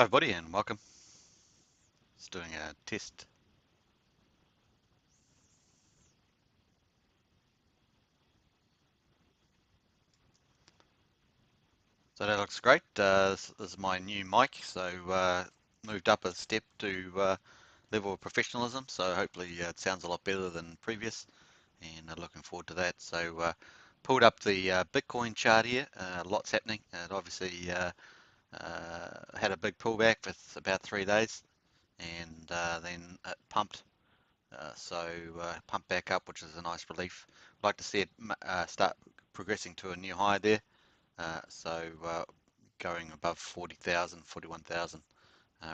Hi everybody and welcome. Just doing a test. So that looks great. This is my new mic, so moved up a step to level of professionalism, so hopefully it sounds a lot better than previous, and looking forward to that. So pulled up the Bitcoin chart here. Lots happening. It obviously had a big pullback for about 3 days, and then it pumped. Pump back up, which is a nice relief. I'd like to see it start progressing to a new high there. Going above 40,000, 41,000,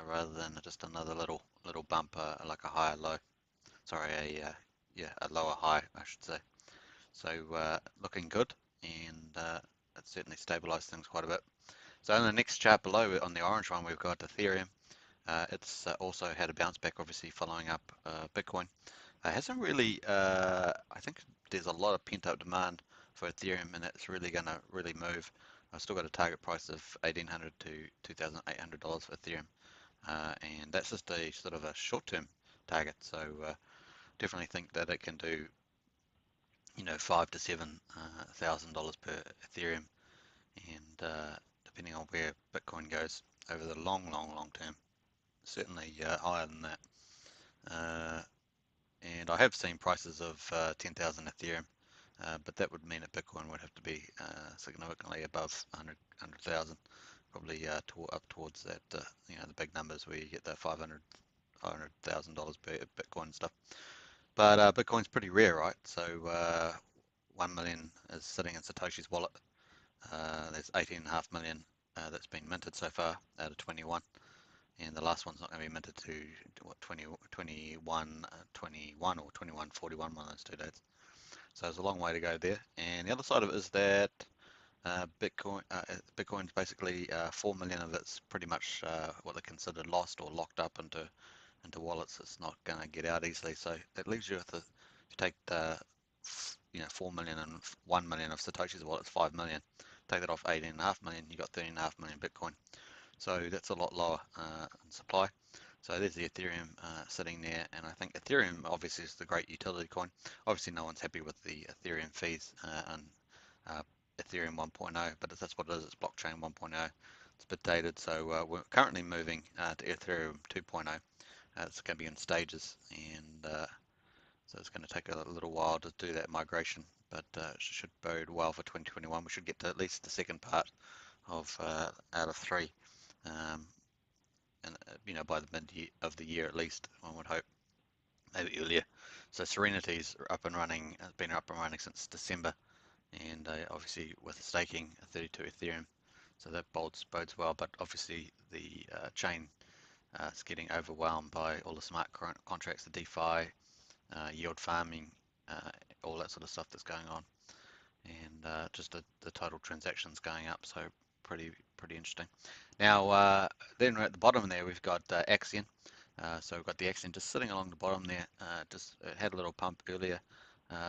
rather than just another little bump, like a higher low. Sorry, a lower high, I should say. So looking good, and it certainly stabilized things quite a bit. So in the next chart below, on the orange one, we've got Ethereum. It's also had a bounce back, obviously following up Bitcoin. Hasn't really, I think there's a lot of pent-up demand for Ethereum, and it's really going to really move. I've still got a target price of $1,800 to $2,800 for Ethereum, and that's just a sort of a short-term target. So definitely think that it can do, $5,000 to $7,000 per Ethereum, and depending on where Bitcoin goes over the long term, certainly higher than that. Uh, and I have seen prices of 10,000 Ethereum, but that would mean that Bitcoin would have to be significantly above 100,000, probably up towards that, the big numbers where you get the $500,000 per Bitcoin stuff. But Bitcoin's pretty rare, right? So 1 million is sitting in Satoshi's wallet. There's 18.5 million that's been minted so far out of 21. And the last one's not going to be minted to what 21 or 21.41, one of those 2 dates. So there's a long way to go there. And the other side of it is that Bitcoin's basically 4 million of it's pretty much what they consider lost or locked up into wallets. It's not going to get out easily. So that leaves you with if you take 4 million and 1 million of Satoshi's wallet, it's 5 million. Take that off 18.5 million, you got 13.5 million Bitcoin. So that's a lot lower in supply. So there's the Ethereum sitting there, and I think Ethereum obviously is the great utility coin. Obviously, no one's happy with the Ethereum fees on Ethereum 1.0, but that's what it is. It's blockchain 1.0. It's a bit dated, so we're currently moving to Ethereum 2.0. It's going to be in stages, and so it's going to take a little while to do that migration, but should bode well for 2021. We should get to at least the second part of out of three. Um, and by the mid of the year at least, one would hope, maybe earlier. So Serenity's up and running, has been up and running since December, and obviously with staking 32 Ethereum, so that bodes well. But obviously the chain is getting overwhelmed by all the smart contracts, the DeFi, yield farming, all that sort of stuff that's going on, and just the total transactions going up. So pretty interesting. Now, then at the bottom there, we've got Axion. So we've got the Axion just sitting along the bottom there. Just had a little pump earlier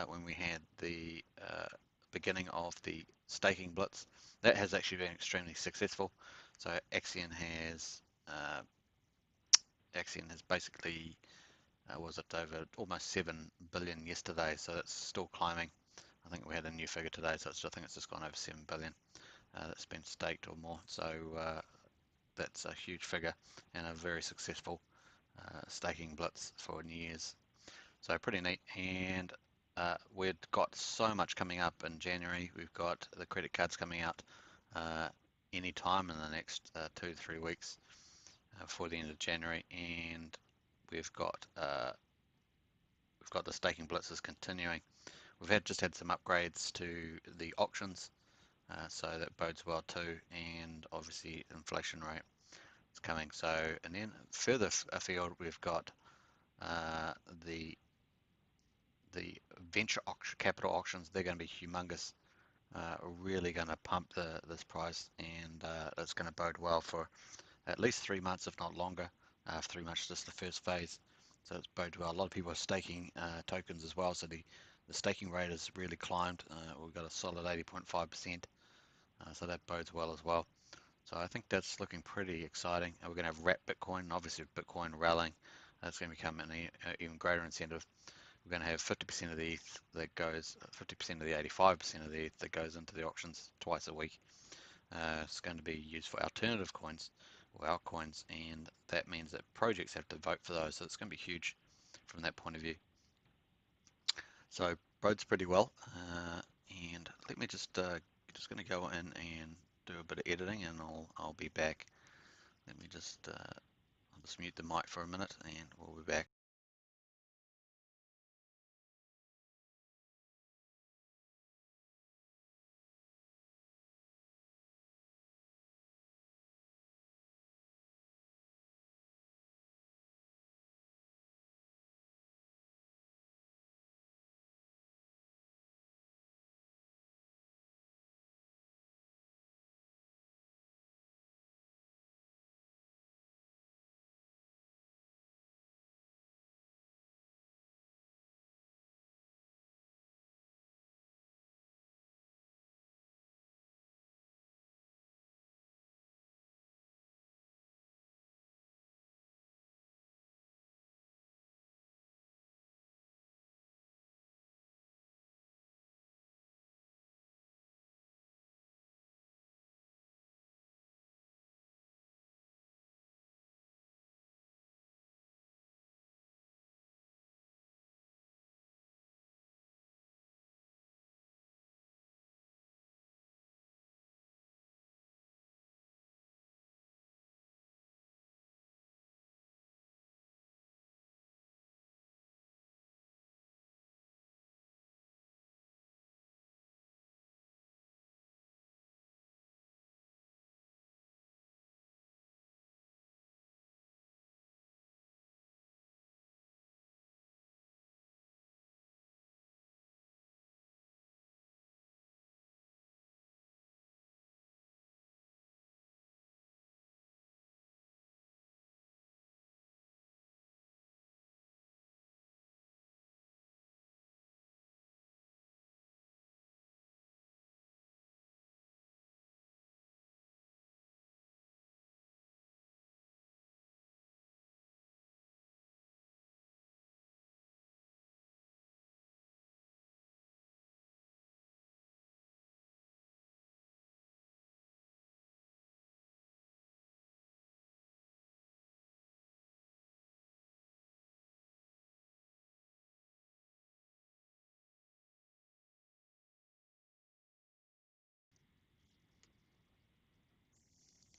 when we had the beginning of the staking blitz. That has actually been extremely successful. So uh, Axion has basically was it over almost 7 billion yesterday. So it's still climbing. I think we had a new figure today, so I think it's just gone over 7 billion that's been staked or more. So that's a huge figure and a very successful staking blitz for New Year's. So pretty neat. And we've got so much coming up in January. We've got the credit cards coming out any time in the next 2 to 3 weeks before the end of January, and we've got the staking blitzes continuing. We've just had some upgrades to the auctions, so that bodes well too, and obviously inflation rate is coming. So, and then further afield, we've got the venture capital auctions. They're going to be humongous, really going to pump this price, and it's going to bode well for at least 3 months, if not longer. 3 months is just the first phase, so it's bode well. A lot of people are staking tokens as well, so the staking rate has really climbed. We've got a solid 80.5%, so that bodes well as well. So I think that's looking pretty exciting. We're going to have wrap Bitcoin, and obviously with Bitcoin rallying, that's going to become an even greater incentive. We're going to have 50% of the ETH that goes, 50% of the 85% of the ETH that goes into the auctions twice a week. It's going to be used for alternative coins or altcoins, and that means that projects have to vote for those. So it's going to be huge from that point of view. So bodes pretty well. And let me just going to go in and do a bit of editing, and I'll be back. Let me just I'll just mute the mic for a minute, and we'll be back.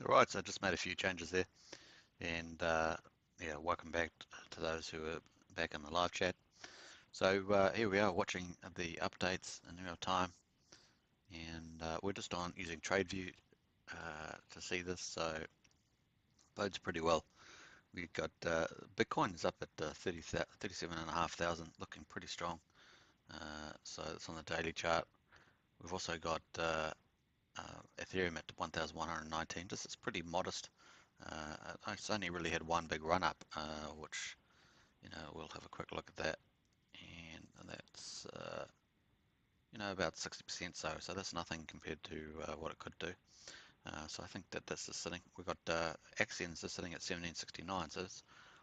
All right, so I just made a few changes there, and yeah, welcome back to those who are back in the live chat. So here we are watching the updates in real time, and we're just on using TradeView to see this. So bodes pretty well. We've got Bitcoin is up at 37,500, looking pretty strong. So it's on the daily chart. We've also got Ethereum at 1,119. This is pretty modest. It's only really had one big run up, which we'll have a quick look at that, and that's about 60% so. So that's nothing compared to what it could do. So I think that that's just sitting. We've got Axion just sitting at 1769. So this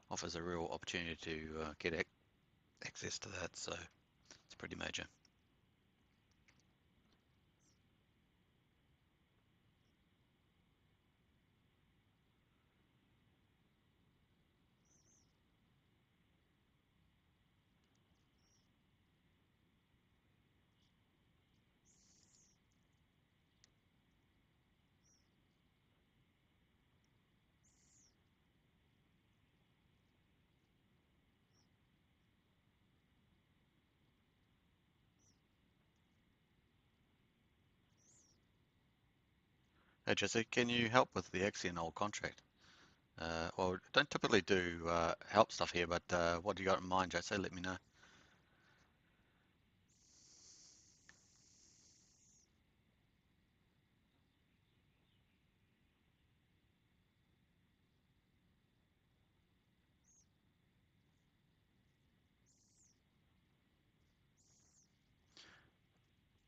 offers a real opportunity to get access to that. So it's pretty major. Hey Jesse, can you help with the Axion old contract? Well, don't typically do help stuff here, but what do you got in mind, Jesse? Let me know.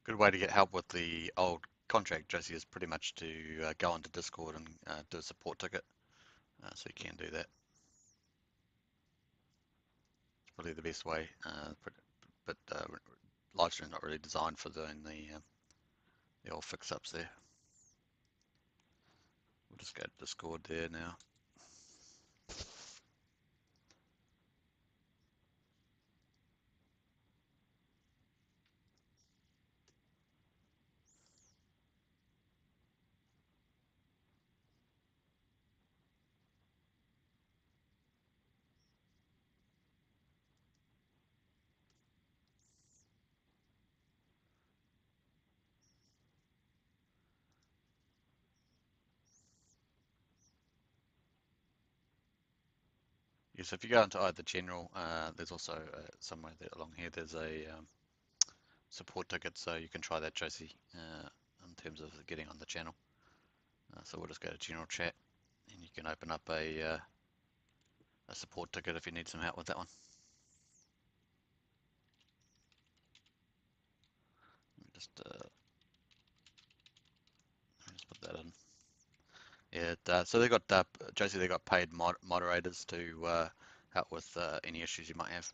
Good way to get help with the old contract, Josie, is pretty much to go onto Discord and do a support ticket. So you can do that. It's probably the best way. But Livestream's not really designed for doing the old fix-ups there. We'll just go to Discord there now. Yes, if you go into either general, there's also somewhere there along here, there's a support ticket, so you can try that, Josie, in terms of getting on the channel. So we'll just go to general chat, and you can open up a support ticket if you need some help with that one. Let me just put that in. Yeah, so they got Josie. They got paid moderators to help with any issues you might have.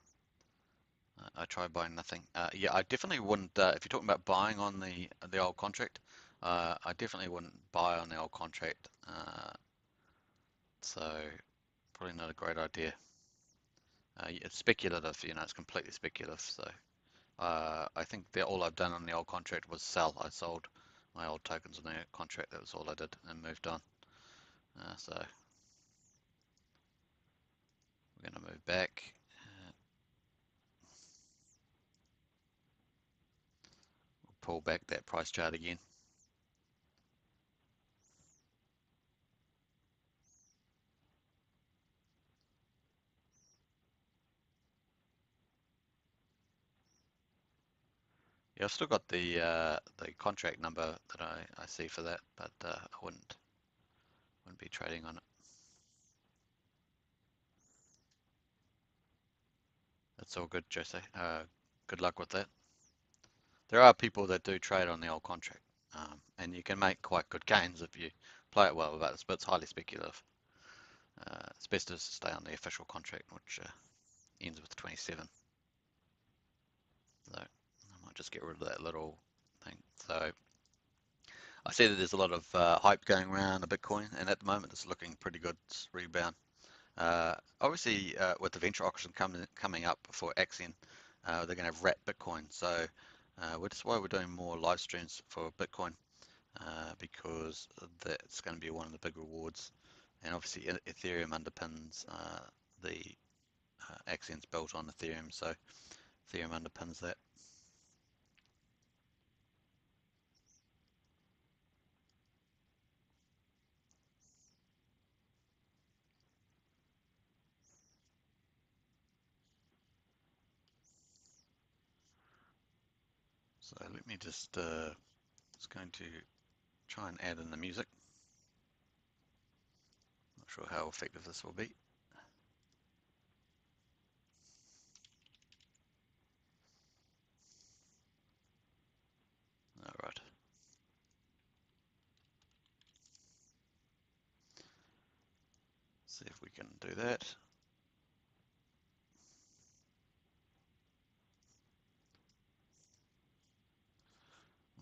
I tried buying nothing. Yeah, I definitely wouldn't. If you're talking about buying on the old contract, I definitely wouldn't buy on the old contract. So probably not a great idea. It's speculative, it's completely speculative. So I think that all I've done on the old contract was sell. I sold my old tokens on the contract. That was all I did, and moved on. So we're going to move back. We'll pull back that price chart again. Yeah, I've still got the contract number that I see for that, but I wouldn't be trading on it. That's all good, Jose. Good luck with that. There are people that do trade on the old contract, and you can make quite good gains if you play it well, but it's highly speculative. It's best to stay on the official contract, which ends with 27. So I might just get rid of that little thing. So I see that there's a lot of hype going around the Bitcoin, and at the moment it's looking pretty good. It's rebound. Obviously, with the venture auction coming up for Axion, they're going to have wrap Bitcoin. So that's why we're doing more live streams for Bitcoin, because that's going to be one of the big rewards. And obviously, Ethereum underpins the Axion's built on Ethereum, so Ethereum underpins that. So let me just going to try and add in the music. Not sure how effective this will be. All right. See if we can do that.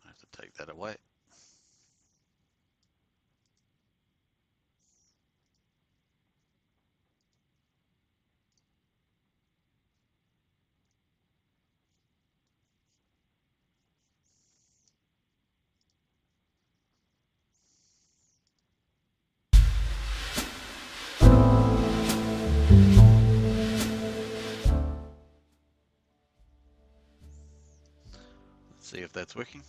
I have to take that away. Let's see if that's working.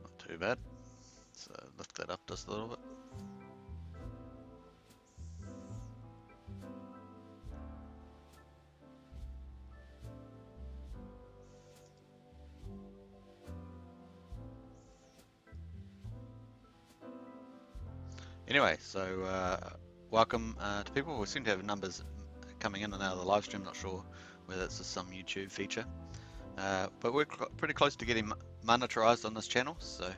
Not too bad. So lift that up just a little bit. Anyway, so welcome to people. We seem to have numbers coming in and out of the live stream. Not sure whether it's just some YouTube feature, but we're pretty close to getting monetized on this channel, so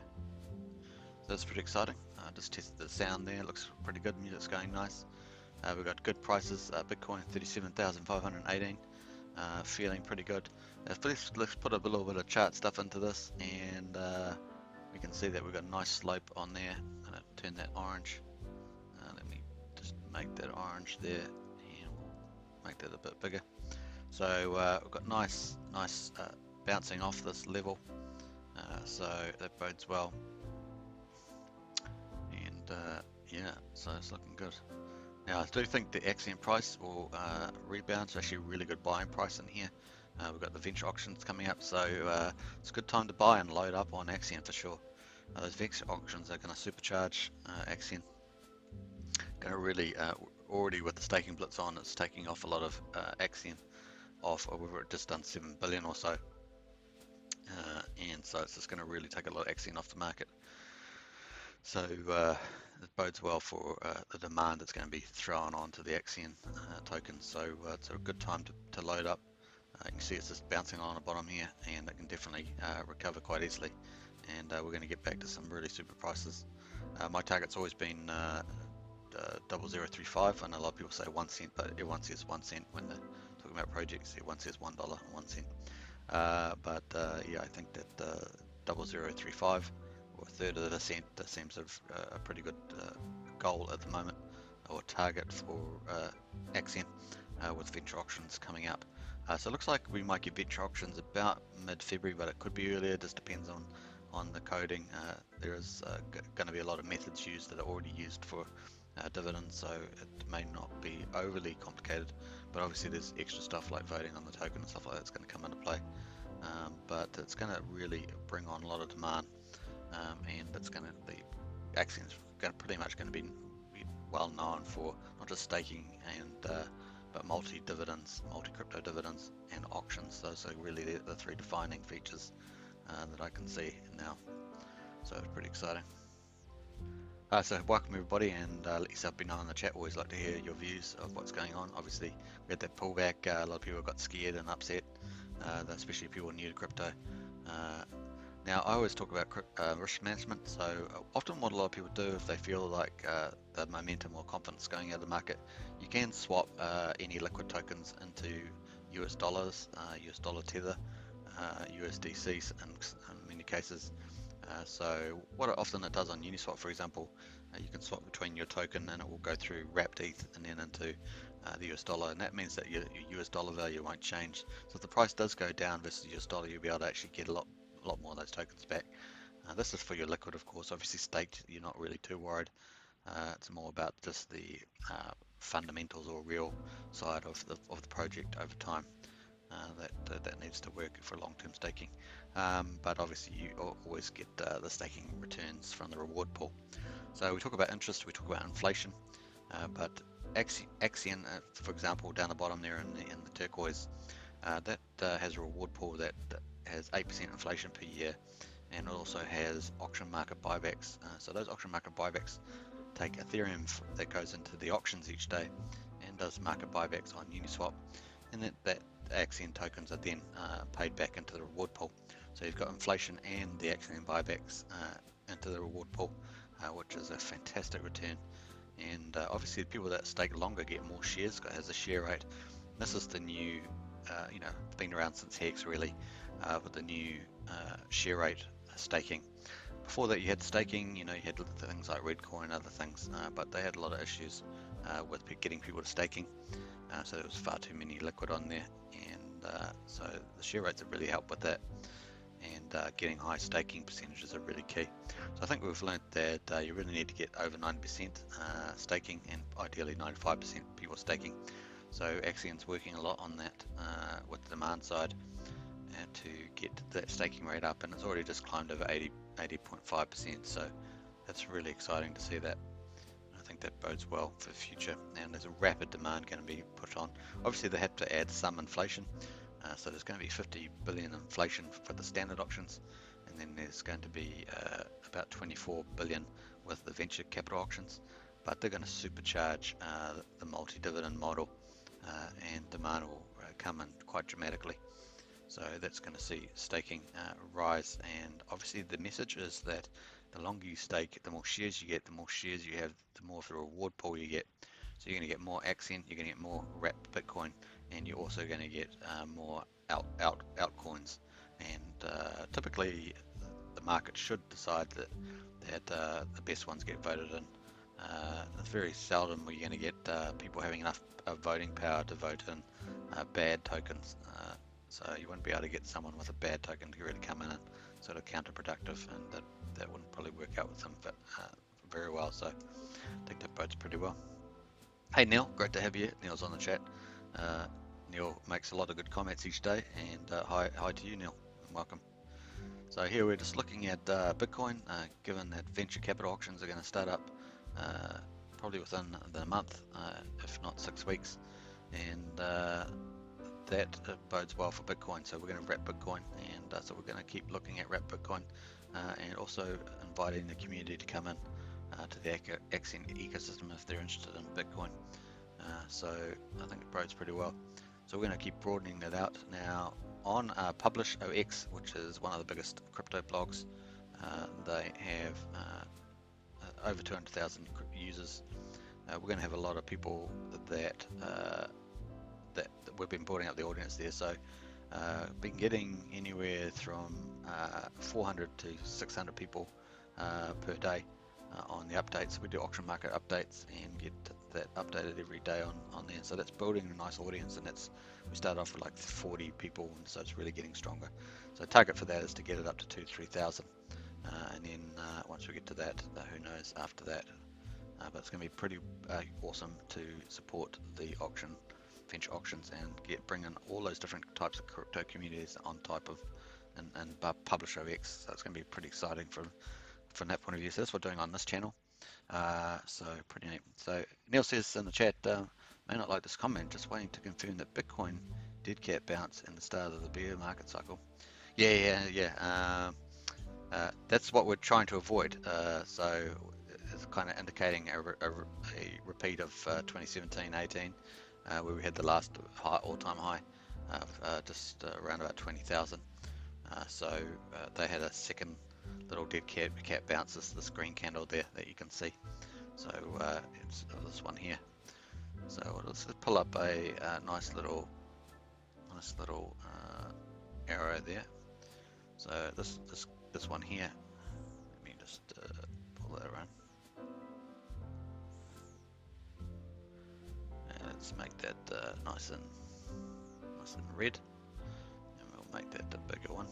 that's pretty exciting. Just tested the sound there. It looks pretty good. Music's going nice. We've got good prices. Bitcoin 37,518. Feeling pretty good. Let's put a little bit of chart stuff into this, and we can see that we've got a nice slope on there. I'm gonna turn that orange. Let me just make that orange there, and we'll make that a bit bigger. So we've got nice bouncing off this level, so that bodes well. And yeah, so it's looking good. Now I do think the Axion price will rebound. It's actually a really good buying price in here. We've got the venture auctions coming up, so it's a good time to buy and load up on Axion for sure. Those venture auctions are going to supercharge Axion. Going to really, already with the staking blitz on, it's taking off a lot of Axion off. We've just done 7 billion or so, and so it's just going to really take a lot of Axion off the market. So it bodes well for the demand that's going to be thrown onto the Axion token. So it's a good time to load up. You can see it's just bouncing on the bottom here, and it can definitely recover quite easily. And we're going to get back to some really super prices. My target's always been 0035, and a lot of people say 1 cent, but everyone says 1 cent when they're talking about projects. Everyone says $1 and 1 cent. But yeah, I think that 0035 or a third of a cent seems a pretty good goal at the moment, or target for Axion with venture auctions coming up. So it looks like we might get venture auctions about mid-February, but it could be earlier. Just depends on the coding. There is going to be a lot of methods used that are already used for dividends, so it may not be overly complicated, but obviously there's extra stuff like voting on the token and stuff like that's going to come into play. But it's going to really bring on a lot of demand, and it's going to be Axion's pretty much going to be well known for not just staking and but multi-dividends, multi-crypto dividends, and auctions. Those are really the three defining features that I can see now. So it's pretty exciting. So welcome everybody, and let yourself be known in the chat. Always like to hear your views of what's going on. Obviously, we had that pullback. A lot of people got scared and upset, especially people new to crypto. Now, I always talk about risk management. So often what a lot of people do, if they feel like the momentum or confidence going out of the market, you can swap any liquid tokens into US dollars, US dollar tether, USDCs in many cases. So what often it does on Uniswap, for example, you can swap between your token and it will go through wrapped ETH and then into the US dollar, and that means that your US dollar value won't change. So if the price does go down versus US dollar, you'll be able to actually get a lot more of those tokens back. This is for your liquid, of course. Obviously staked, you're not really too worried. It's more about just the fundamentals or real side of the project over time. That needs to work for long-term staking, but obviously you always get the staking returns from the reward pool. So we talk about interest, we talk about inflation, but Axion, for example, down the bottom there in the turquoise, that has a reward pool that has 8% inflation per year, and it also has auction market buybacks. So those auction market buybacks take Ethereum that goes into the auctions each day and does market buybacks on Uniswap, and that Axion tokens are then paid back into the reward pool. So you've got inflation and the Axion buybacks into the reward pool, which is a fantastic return. And obviously the people that stake longer get more shares. It has a share rate. This is the new, been around since Hex really, with the new share rate staking. Before that you had staking, you had things like Redcoin and other things, but they had a lot of issues with getting people to staking. So there was far too many liquid on there, and so the share rates have really helped with that, and getting high staking percentages are really key. So I think we've learned that you really need to get over 90% staking, and ideally 95% people staking. So Axion's working a lot on that with the demand side, and to get that staking rate up, and it's already just climbed over 80.5%. So that's really exciting to see that. I think that bodes well for the future, and there's a rapid demand going to be put on. Obviously they have to add some inflation, so there's going to be 50 billion inflation for the standard auctions, and then there's going to be about 24 billion with the venture capital auctions, but they're going to supercharge the multi-dividend model, and demand will come in quite dramatically. So that's going to see staking rise, and obviously the message is that the longer you stake, the more shares you get, the more shares you have, the more of the reward pool you get. So you're going to get more Axion, you're going to get more wrapped Bitcoin, and you're also going to get more altcoins. And typically the market should decide that the best ones get voted in. It's very seldom where you're going to get people having enough voting power to vote in bad tokens. So you wouldn't be able to get someone with a bad token to really come in and sort of counterproductive, and that wouldn't probably work out with them very well. So I think that bodes pretty well. Hey Neil, great to have you. Neil's on the chat. Neil makes a lot of good comments each day, and hi to you, Neil, and welcome. So here we're just looking at Bitcoin, given that venture capital auctions are going to start up probably within the month, if not 6 weeks, and that bodes well for Bitcoin. So we're going to wrap Bitcoin, and so we're going to keep looking at wrap Bitcoin, and also inviting the community to come in to the Axion ecosystem if they're interested in Bitcoin. So I think it bodes pretty well. So we're going to keep broadening that out. Now on Pulsechain, which is one of the biggest crypto blogs, they have over 200,000 users. We're going to have a lot of people that we've been building up the audience there. So been getting anywhere from 400 to 600 people per day on the updates. We do auction market updates and get that updated every day on there. So that's building a nice audience, and we start off with like 40 people, and so it's really getting stronger. So target for that is to get it up to 2,000-3,000, and then once we get to that, who knows after that. But it's going to be pretty awesome to support the venture auctions, and bring in all those different types of crypto communities on type of and Pulsechain. So it's going to be pretty exciting from that point of view. So that's what we're doing on this channel. So pretty neat. So Neil says in the chat, may not like this comment, just waiting to confirm that Bitcoin did cat bounce in the start of the bear market cycle. Yeah. That's what we're trying to avoid. So it's kind of indicating a repeat of 2017-18, where we had the last all-time high of just around about 20,000. So they had a second little dead cat bounce, this green candle there that you can see. So it's this one here. So let's pull up a nice little arrow there. So this one here. Let me just pull that around. And let's make that nice and red, and we'll make that a bigger one.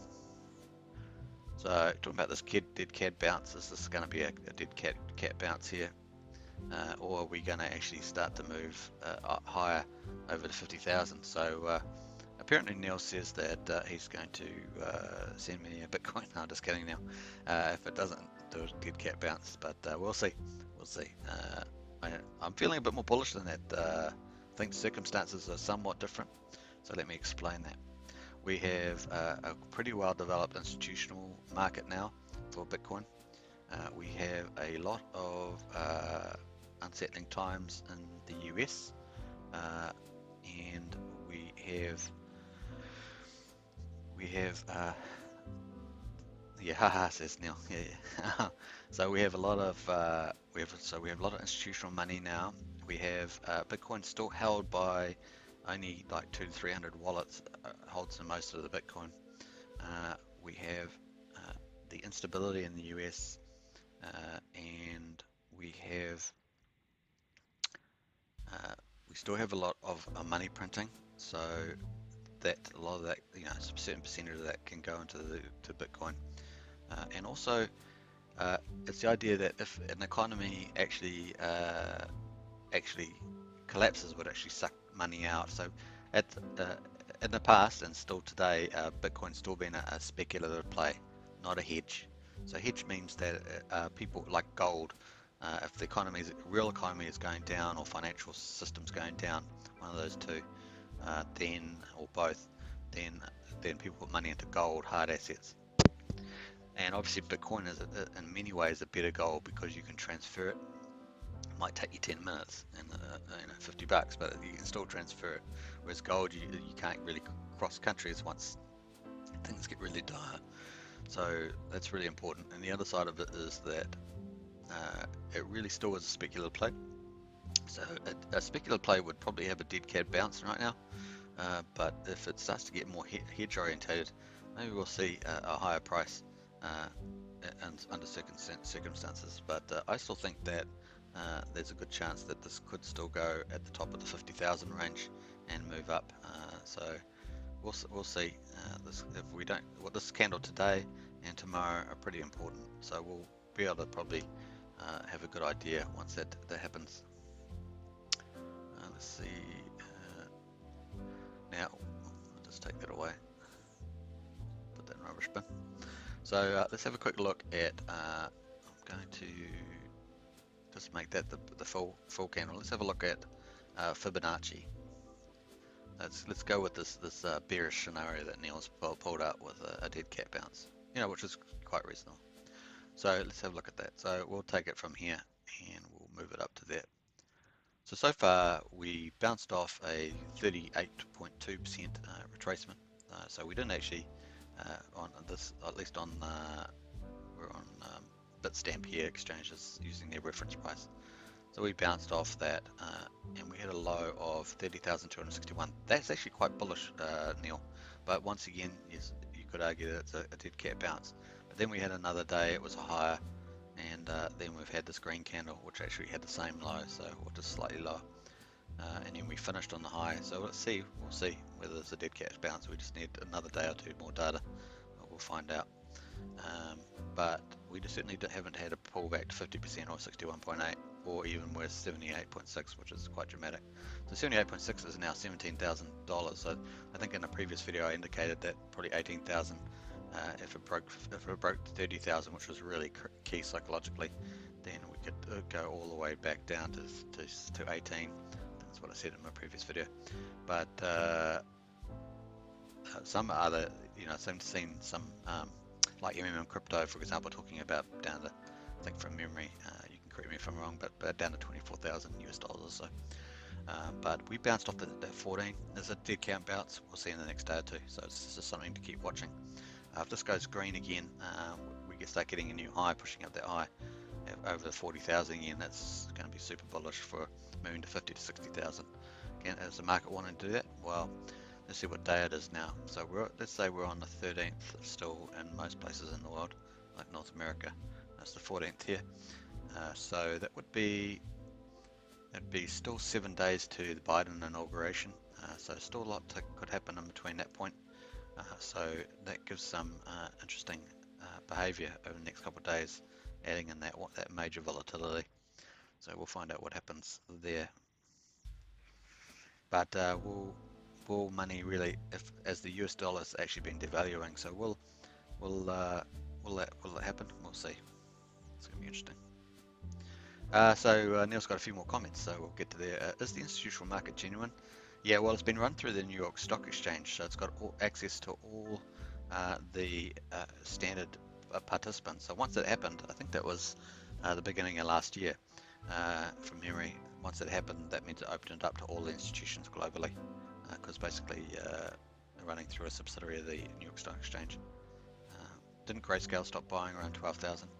So talking about this dead cat bounce, is this going to be a dead cat bounce here, or are we going to actually start to move higher over to 50,000? So apparently Neil says that he's going to send me a Bitcoin. No, just kidding, Neil. If it doesn't do a dead cat bounce, but we'll see. I'm feeling a bit more bullish than that. I think circumstances are somewhat different. So let me explain that. We have a pretty well developed institutional market now for Bitcoin. We have a lot of unsettling times in the US, and we have says Neil. Yeah. So we have a lot of we have a lot of institutional money now. We have Bitcoin still held by only like 200 to 300 wallets, holds the most of the Bitcoin. We have the instability in the US, and we still have a lot of money printing. So that a lot of that, a certain percentage of that can go into to Bitcoin, and also it's the idea that if an economy actually collapses, would actually suck money out. So in the past and still today, Bitcoin's still been a speculative play, not a hedge. So hedge means that people like gold, if the real economy is going down, or financial system's going down, one of those two, or both, then people put money into gold, hard assets. And obviously Bitcoin is in many ways a better gold because you can transfer it. It might take you 10 minutes and $50, but you can still transfer it. Whereas gold, you can't really cross countries once things get really dire. So that's really important. And the other side of it is that it really still is a speculative play. So a speculative play would probably have a dead cat bounce right now. But if it starts to get more hedge orientated, maybe we'll see a higher price under certain circumstances. But I still think that there's a good chance that this could still go at the top of the 50,000 range and move up. So we'll see. If we don't, well, this candle today and tomorrow are pretty important. So we'll be able to probably have a good idea once that happens. Let's see. Now, I'll just take that away, put that in rubbish bin. So let's have a quick look at, I'm going to just make that the full candle. Let's have a look at Fibonacci. Let's go with this bearish scenario that Neil's pulled out with a dead cat bounce, which is quite reasonable. So let's have a look at that. So we'll take it from here and we'll move it up to there. So far we bounced off a 38.2% retracement. So we didn't actually on this, at least on we're on Bitstamp here exchanges using their reference price. So we bounced off that and we had a low of 30,261. That's actually quite bullish, Neil. But once again, yes, you could argue that it's a dead cat bounce. But then we had another day, it was higher. And then we've had this green candle, which actually had the same low, so or just slightly lower. And then we finished on the high. So we'll see whether it's a dead cat bounce. We just need another day or two more data. We'll find out. But we just certainly haven't had a pullback to 50% or 61.8, or even worse, 78.6, which is quite dramatic. So 78.6 is now $17,000. So I think in a previous video I indicated that probably 18,000. If it broke 30,000, which was really key psychologically, then we could go all the way back down to 18. That's what I said in my previous video. But some other, seen some like Crypto, for example, talking about down to, I think from memory, you can correct me if I'm wrong, but down to 24,000 US dollars or so. But we bounced off the 14. There's a dead cat bounce. We'll see in the next day or two. So it's just something to keep watching. If this goes green again, we can start getting a new high, pushing up that high over the 40,000 again. That's going to be super bullish for moving to 50 to 60,000. Again, is the market wanting to do that? Well, let's see what day it is now. So let's say we're on the 13th still in most places in the world, like North America. That's the 14th here. So that would be still 7 days to the Biden inauguration. So still a lot could happen in between that point. So that gives some interesting behavior over the next couple of days, adding in that major volatility. So we'll find out what happens there. But will money really, as the US dollar's actually been devaluing, so will that happen? We'll see. It's gonna be interesting. So Neil's got a few more comments, so we'll get to there. Is the institutional market genuine? Yeah, well, it's been run through the New York Stock Exchange, so it's got access to all the standard participants. So once it happened, I think that was the beginning of last year, from memory. Once it happened, that means it opened it up to all the institutions globally, because basically running through a subsidiary of the New York Stock Exchange. Didn't Grayscale stop buying around 12,000?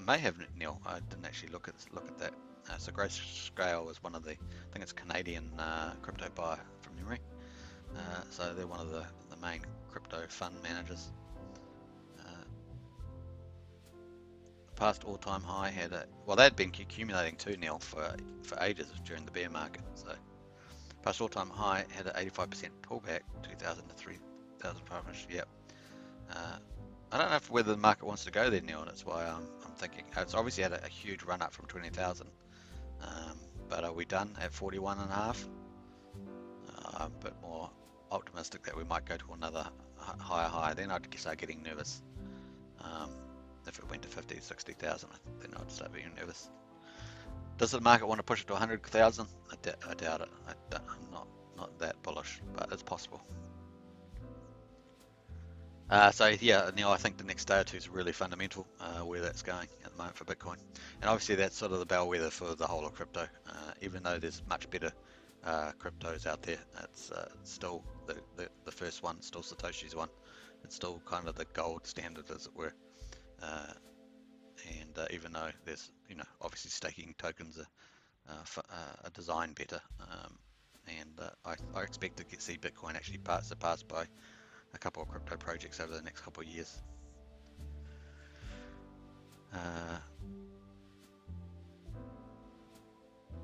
May have, Neil. I didn't actually look at that. So Grayscale was one of the, I think it's Canadian crypto buyer from memory. So they're one of the main crypto fund managers. Past all-time high had they'd been accumulating too, Neil, for ages during the bear market. So past all-time high had an 85% pullback, 2,000 to 3,500. Yep. I don't know whether the market wants to go there, Neil. That's why I'm thinking it's obviously had a huge run up from 20,000. But are we done at 41.5? I'm a bit more optimistic that we might go to another higher high. Then I'd start getting nervous. If it went to 50, 60,000, then I'd start being nervous. Does the market want to push it to 100,000? I doubt it. I'm not that bullish, but it's possible. So yeah, Neil, I think the next day or two is really fundamental where that's going at the moment for Bitcoin, and obviously that's sort of the bellwether for the whole of crypto. Even though there's much better cryptos out there, it's still the first one, still Satoshi's one. It's still kind of the gold standard, as it were. Uh, and even though there's, obviously staking tokens are designed better, and I expect to see Bitcoin actually surpassed by a couple of crypto projects over the next couple of years.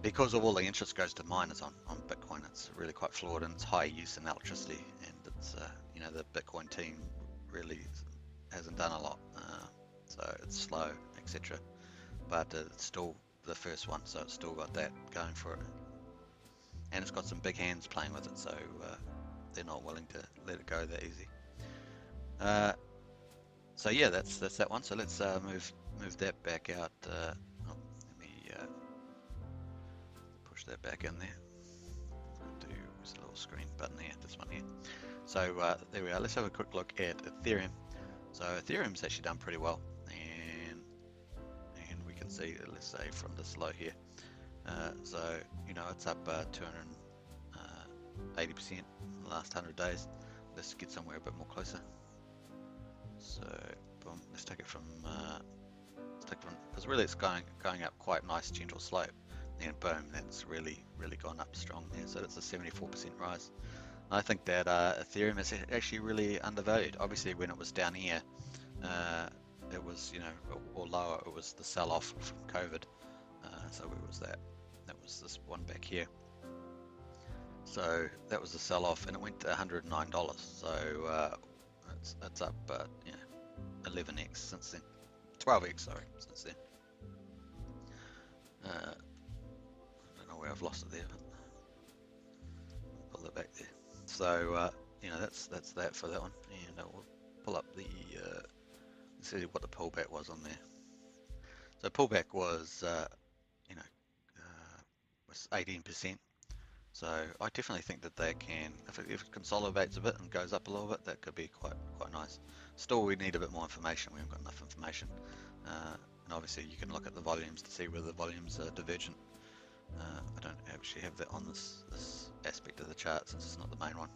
Because of all the interest goes to miners on Bitcoin, it's really quite flawed, and it's high use in electricity, and it's the Bitcoin team really hasn't done a lot, so it's slow, etc. But it's still the first one, so it's still got that going for it, and it's got some big hands playing with it, so they're not willing to let it go that easy. So yeah, that's that one. So let's move that back out. Let me push that back in there. Do this little screen button there, this one here. So there we are. Let's have a quick look at Ethereum. So Ethereum's actually done pretty well, and we can see, let's say from this low here. So it's up 280% in the last 100 days. Let's get somewhere a bit more closer. So boom, let's take it from because really it's going up quite nice gentle slope, and boom, that's really gone up strong there. So that's a 74% rise. I think that Ethereum is actually really undervalued. Obviously, when it was down here, it was or lower, it was the sell-off from COVID. So where was that? That was this one back here. So that was the sell-off, and it went to $109. So it's up 11x since then, 12x sorry, since then. I don't know where I've lost it there, but I'll pull it back there. So that's that for that one, and we'll pull up the see what the pullback was on there. So pullback was was 18%. So I definitely think that they can, if it consolidates a bit and goes up a little bit, that could be quite nice. Still, we need a bit more information. We haven't got enough information, and obviously you can look at the volumes to see whether the volumes are divergent. I don't actually have that on this aspect of the chart since it's not the main one.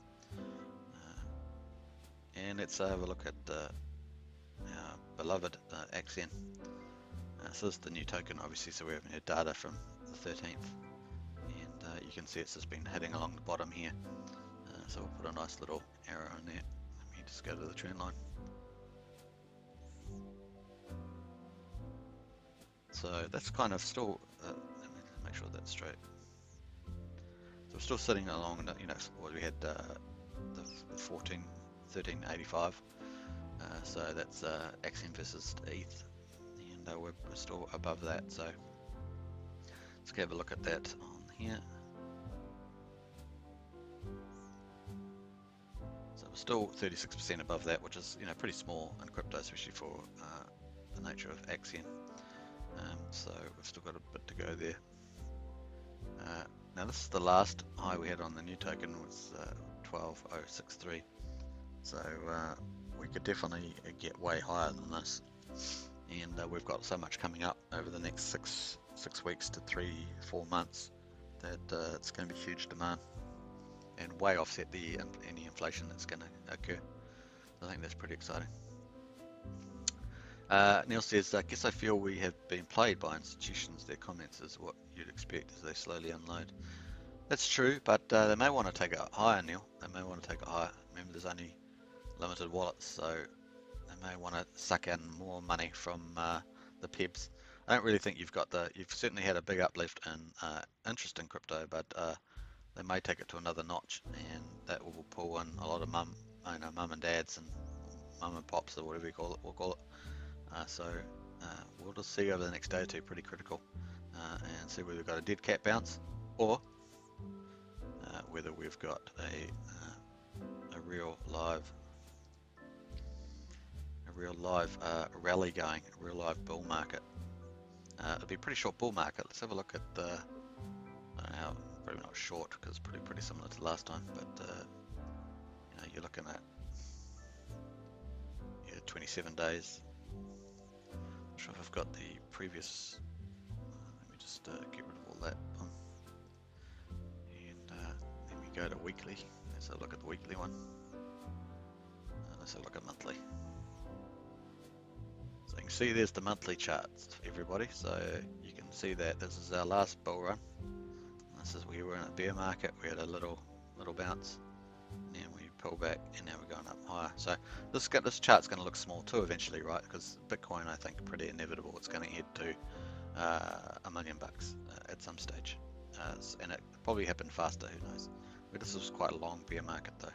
And let's have a look at our beloved Axion. So this is the new token, obviously, so we have data from the 13th. And you can see it's just been heading along the bottom here. So we'll put a nice little arrow in there. Let me just go to the trend line. So that's kind of still, let me make sure that's straight. So we're still sitting along, what we had the 1385. So that's Axiom versus ETH, and we're still above that. So let's have a look at that on here. So we're still 36% above that, which is pretty small in crypto, especially for the nature of Axiom. So we've still got a bit to go there. Now this is the last high we had on the new token, was 12.063. So we could definitely get way higher than this, and we've got so much coming up over the next six weeks to 3-4 months that it's going to be huge demand and way offset any inflation that's going to occur. I think that's pretty exciting. Neil says, I guess I feel we have been played by institutions. Their comments is what you'd expect as they slowly unload. That's true, but they may want to take it higher, Neil. They may want to take it higher. Remember, there's only limited wallets, so they may want to suck in more money from the PEBs. I don't really think you've certainly had a big uplift in interest in crypto, but they may take it to another notch, and that will pull in a lot of mum and dads and mum and pops, or whatever we'll call it. So we'll just see over the next day or two, pretty critical, and see whether we've got a dead cat bounce or whether we've got a real live rally going, a real live bull market. It'll be a pretty short bull market. Let's have a look at I don't know how, probably not short because it's pretty similar to last time, but you're looking at had 27 days. Not sure if I've got the previous. Let me just get rid of all that. And then we go to weekly. Let's have a look at the weekly one. Let's have a look at monthly. So you can see there's the monthly charts, everybody. So you can see that this is our last bull run. This is we were in a bear market. We had a little bounce, and then we pull back, and now we're going up higher. So this chart's going to look small too eventually, right? Because Bitcoin, I think, pretty inevitable. It's going to head to $1 million at some stage, and it probably happened faster. Who knows? But this was quite a long bear market, though.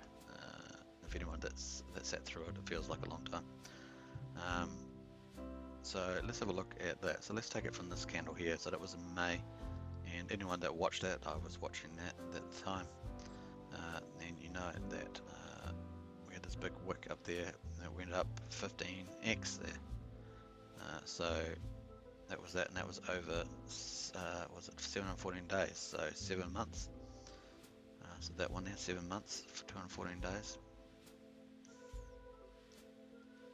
If anyone that's sat through it, it feels like a long time. So let's have a look at that. So let's take it from this candle here. So that was in May, and anyone that watched that, I was watching that at that time. Then you know that we had this big wick up there that went up 15x there. So that was that, and that was over, was it 714 days? So 7 months. So that one there, 7 months for 214 days.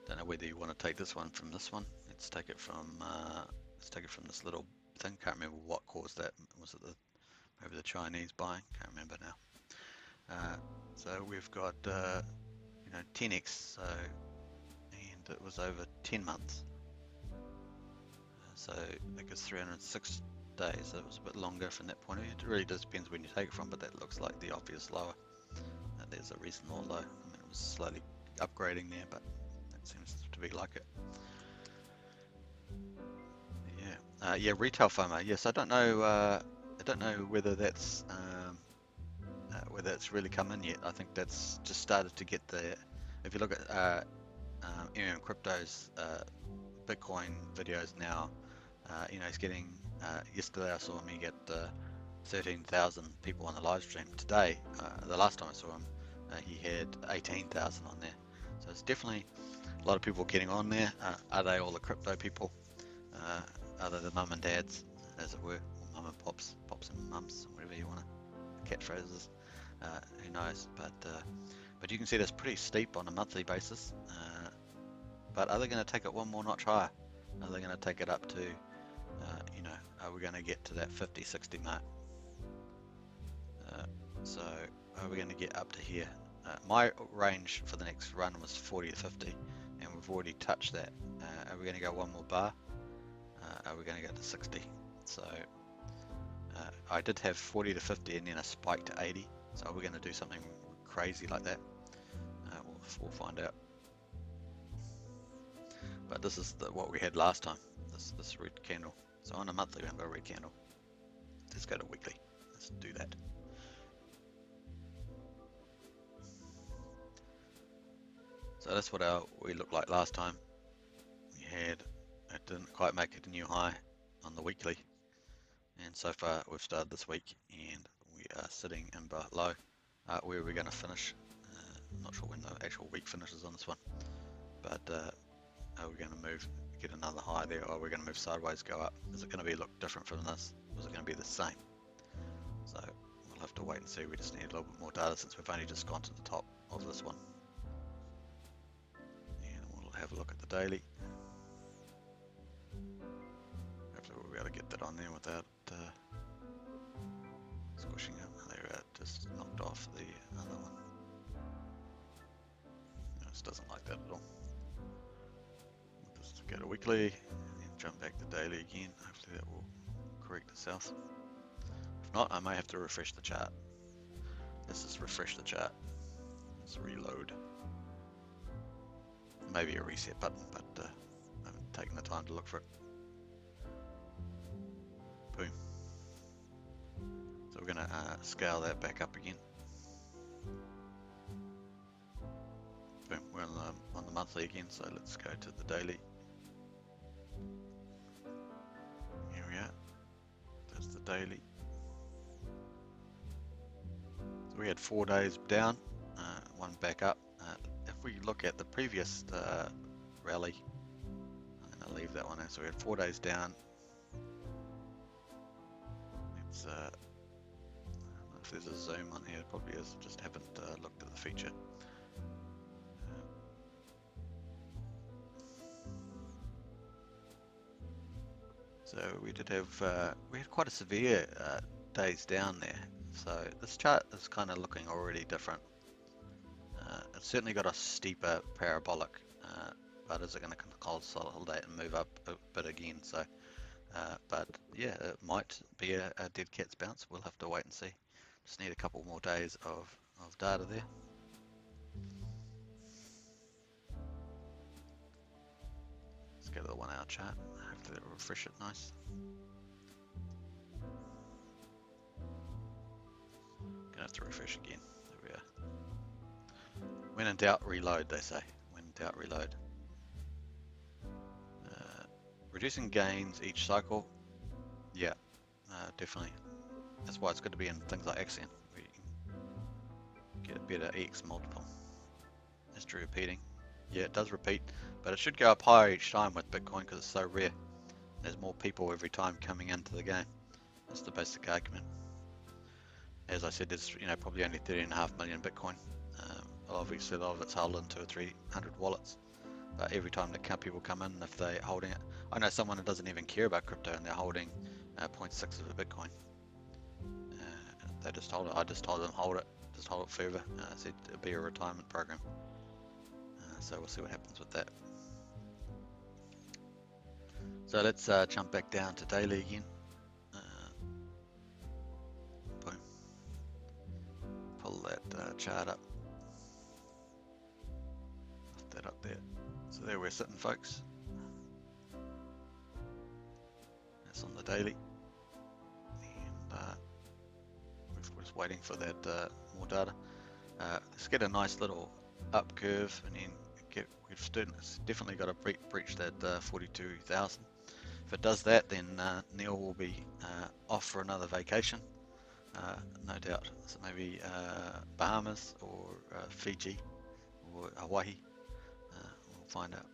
Don't know whether you want to take this one from this one. Let's take it from this little thing. Can't remember what caused that. Was it maybe the Chinese buying? Can't remember now. So we've got 10x. So and it was over 10 months. So that gives 306 days. So it was a bit longer from that point of view. It really just depends when you take it from, but that looks like the obvious lower. There's a reasonable low. I mean, it was slowly upgrading there, but that seems to be like it. Yeah, retail FOMO. Yes, I don't know whether that's really come in yet. I think that's just started to get there. If you look at Ethereum Crypto's Bitcoin videos now, he's getting. Yesterday I saw him get 13,000 people on the live stream. Today, the last time I saw him, he had 18,000 on there. So it's definitely a lot of people getting on there. Are they all the crypto people? Are they the mum and dads, as it were, or mum and pops and mums, whatever you want to catchphrases? Who knows? But you can see that's pretty steep on a monthly basis. But are they going to take it one more notch higher? Are they going to take it up to, are we going to get to that 50, 60 mark? So are we going to get up to here? My range for the next run was 40 to 50, and we've already touched that. Are we going to go one more bar? Are we going to go to 60? So I did have 40 to 50 and then a spike to 80. So are we going to do something crazy like that? We'll find out. But this is what we had last time, this red candle. So on a monthly we haven't got a red candle. Let's go to weekly. Let's do that. So that's what we looked like last time. It didn't quite make it a new high on the weekly. And so far we've started this week and we are sitting in below. Where are we going to finish? I'm not sure when the actual week finishes on this one. But are we going to get another high there, or are we going to move sideways, go up? Is it going to look different from this? Or is it going to be the same? So we'll have to wait and see. We just need a little bit more data since we've only just gone to the top of this one. And we'll have a look at the daily. Hopefully we'll be able to get that on there without squishing up. There, just knocked off the other one. No, this doesn't like that at all. We'll just go to weekly and then jump back to daily again. Hopefully that will correct itself. If not, I may have to refresh the chart. Let's just refresh the chart. Let's reload. Maybe a reset button, but I haven't taken the time to look for it. Boom. So we're going to scale that back up again. Boom. We're on the monthly again, so let's go to the daily. Here we are. That's the daily. So we had 4 days down, one back up. If we look at the previous rally, I'm going to leave that one there. So we had 4 days down. Let's, I don't know if there's a zoom on here, it probably is, just haven't looked at the feature. So we did have, we had quite a severe days down there. So this chart is kind of looking already different. It's certainly got a steeper parabolic, but is it going to consolidate and move up a bit again? So, but yeah, it might be a dead cat's bounce. We'll have to wait and see. Just need a couple more days of data there. Let's go to the 1 hour chart. Hopefully it'll refresh it nice. Gonna have to refresh again. There we are. When in doubt, reload, they say. When in doubt, reload. Reducing gains each cycle. Yeah, definitely. That's why it's good to be in things like Axion, where you can get a better EX multiple. History repeating. Yeah, it does repeat, but it should go up higher each time with Bitcoin because it's so rare. There's more people every time coming into the game. That's the basic argument. As I said, there's probably only 30.5 million Bitcoin. Obviously, a lot of it's held in 200 or 300 wallets. But every time that people come in, if they're holding it, I know someone who doesn't even care about crypto and they're holding 0.6 of a Bitcoin. They just hold it. I just told them hold it, just hold it forever. I said it'll be a retirement program. So we'll see what happens with that. So let's jump back down to daily again. Boom. Pull that chart up. Lift that up there. So there we're sitting, folks. That's on the daily. And we're just waiting for that more data. Let's get a nice little up curve and then we've definitely got to breach that 42,000. If it does that, then Neil will be off for another vacation, no doubt. So maybe Bahamas or Fiji or Hawaii. We'll find out.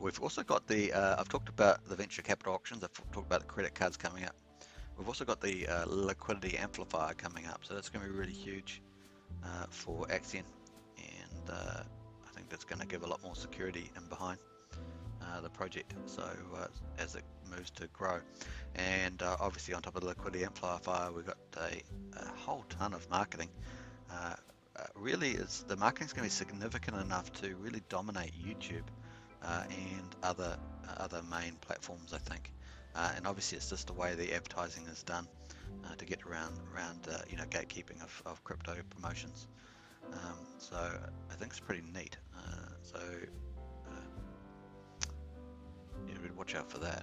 We've also got the, I've talked about the venture capital auctions, I've talked about the credit cards coming up. We've also got the liquidity amplifier coming up, so that's going to be really huge for Axion, and I think that's going to give a lot more security in behind the project, so as it moves to grow. And obviously on top of the liquidity amplifier, we've got a whole ton of marketing. Really, the marketing is going to be significant enough to really dominate YouTube and other main platforms, I think. And obviously it's just the way the advertising is done to get around gatekeeping of crypto promotions. So I think it's pretty neat. So we'd watch out for that.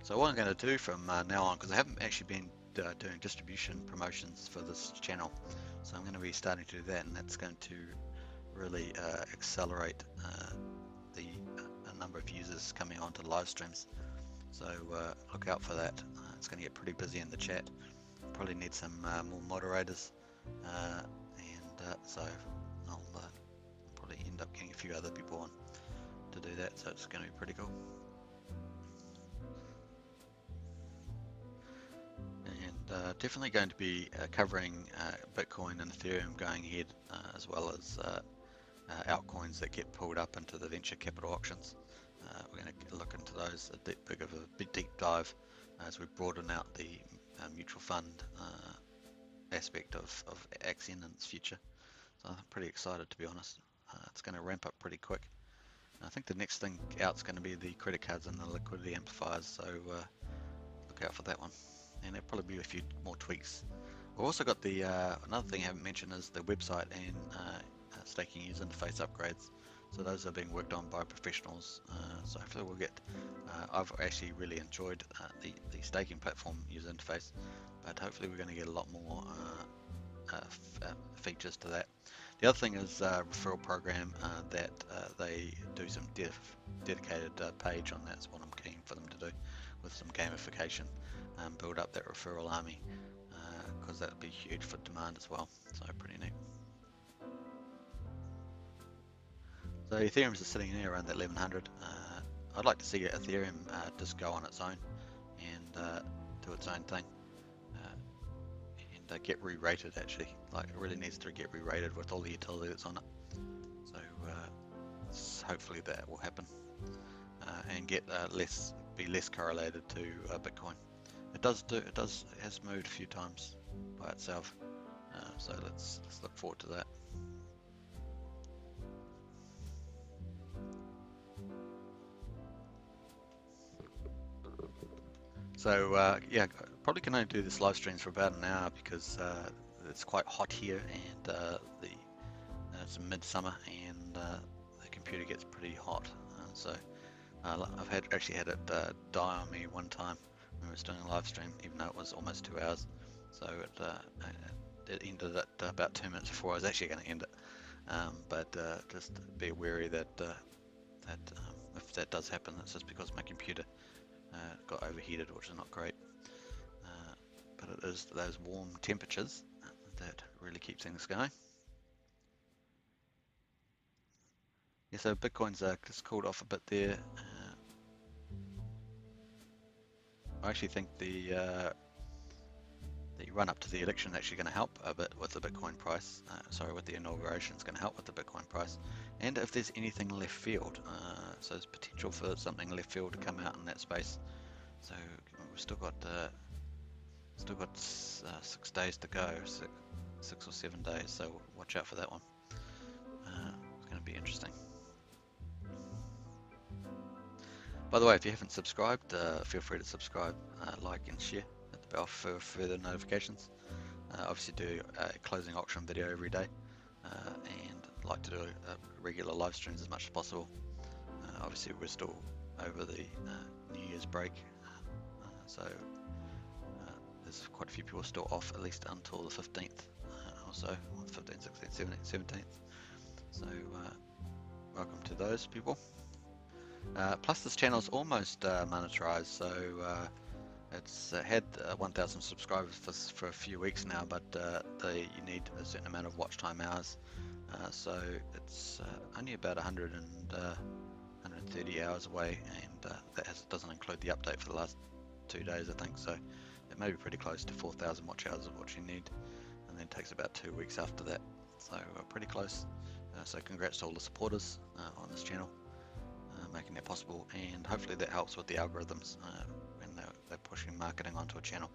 So what I'm going to do from now on, because I haven't actually been doing distribution promotions for this channel, so I'm going to be starting to do that, and that's going to really accelerate the number of users coming onto live streams. So look out for that. It's going to get pretty busy in the chat. Probably need some more moderators, and so I'll probably end up getting a few other people on to do that. So it's going to be pretty cool. Definitely going to be covering Bitcoin and Ethereum going ahead, as well as altcoins that get pulled up into the venture capital auctions. We're going to look into those a big deep dive as we broaden out the mutual fund aspect of Axion and its future. So I'm pretty excited, to be honest. It's going to ramp up pretty quick. And I think the next thing out is going to be the credit cards and the liquidity amplifiers, so look out for that one. And there'll probably be a few more tweaks. We've also got the another thing I haven't mentioned is the website and staking user interface upgrades. So those are being worked on by professionals. So hopefully we'll get. I've actually really enjoyed the staking platform user interface, but hopefully we're going to get a lot more features to that. The other thing is referral program that they do some dedicated page on. That's what I'm keen for them to do with some gamification. Build up that referral army, because that would be huge for demand as well. So pretty neat. So Ethereum's just sitting there around that 1100. I'd like to see Ethereum just go on its own and do its own thing and get re-rated actually. Like it really needs to get re-rated with all the utility that's on it. So hopefully that will happen and get be less correlated to Bitcoin. It has moved a few times by itself. So let's look forward to that. So yeah, probably can only do this live streams for about an hour because it's quite hot here and it's midsummer and the computer gets pretty hot. So I've actually had it die on me one time when I was doing a live stream, even though it was almost 2 hours. So it ended at about 2 minutes before I was actually going to end it. But just be wary that if that does happen, it's just because my computer got overheated, which is not great. But it is those warm temperatures that really keep things going. Yeah, so Bitcoin's just cooled off a bit there. I actually think the run up to the election is actually going to help a bit with the Bitcoin price. With the inauguration, it's going to help with the Bitcoin price. And if there's anything left field, so there's potential for something left field to come out in that space. So we've still got 6 days to go, 6 or 7 days. So watch out for that one. It's going to be interesting. By the way, if you haven't subscribed, feel free to subscribe, like and share at the bell for further notifications. Obviously do a closing auction video every day and like to do regular live streams as much as possible. Obviously we're still over the New Year's break, so there's quite a few people still off at least until the 15th or so, 15th, 16th, 17th, 17th. So welcome to those people. Plus this channel is almost monetized, so it's had 1,000 subscribers for a few weeks now, but you need a certain amount of watch time hours, so it's only about 130 hours away, and that doesn't include the update for the last 2 days, I think, so it may be pretty close to 4,000 watch hours of what you need, and then it takes about 2 weeks after that, so pretty close. So congrats to all the supporters on this channel, making that possible, and hopefully that helps with the algorithms when they're pushing marketing onto a channel,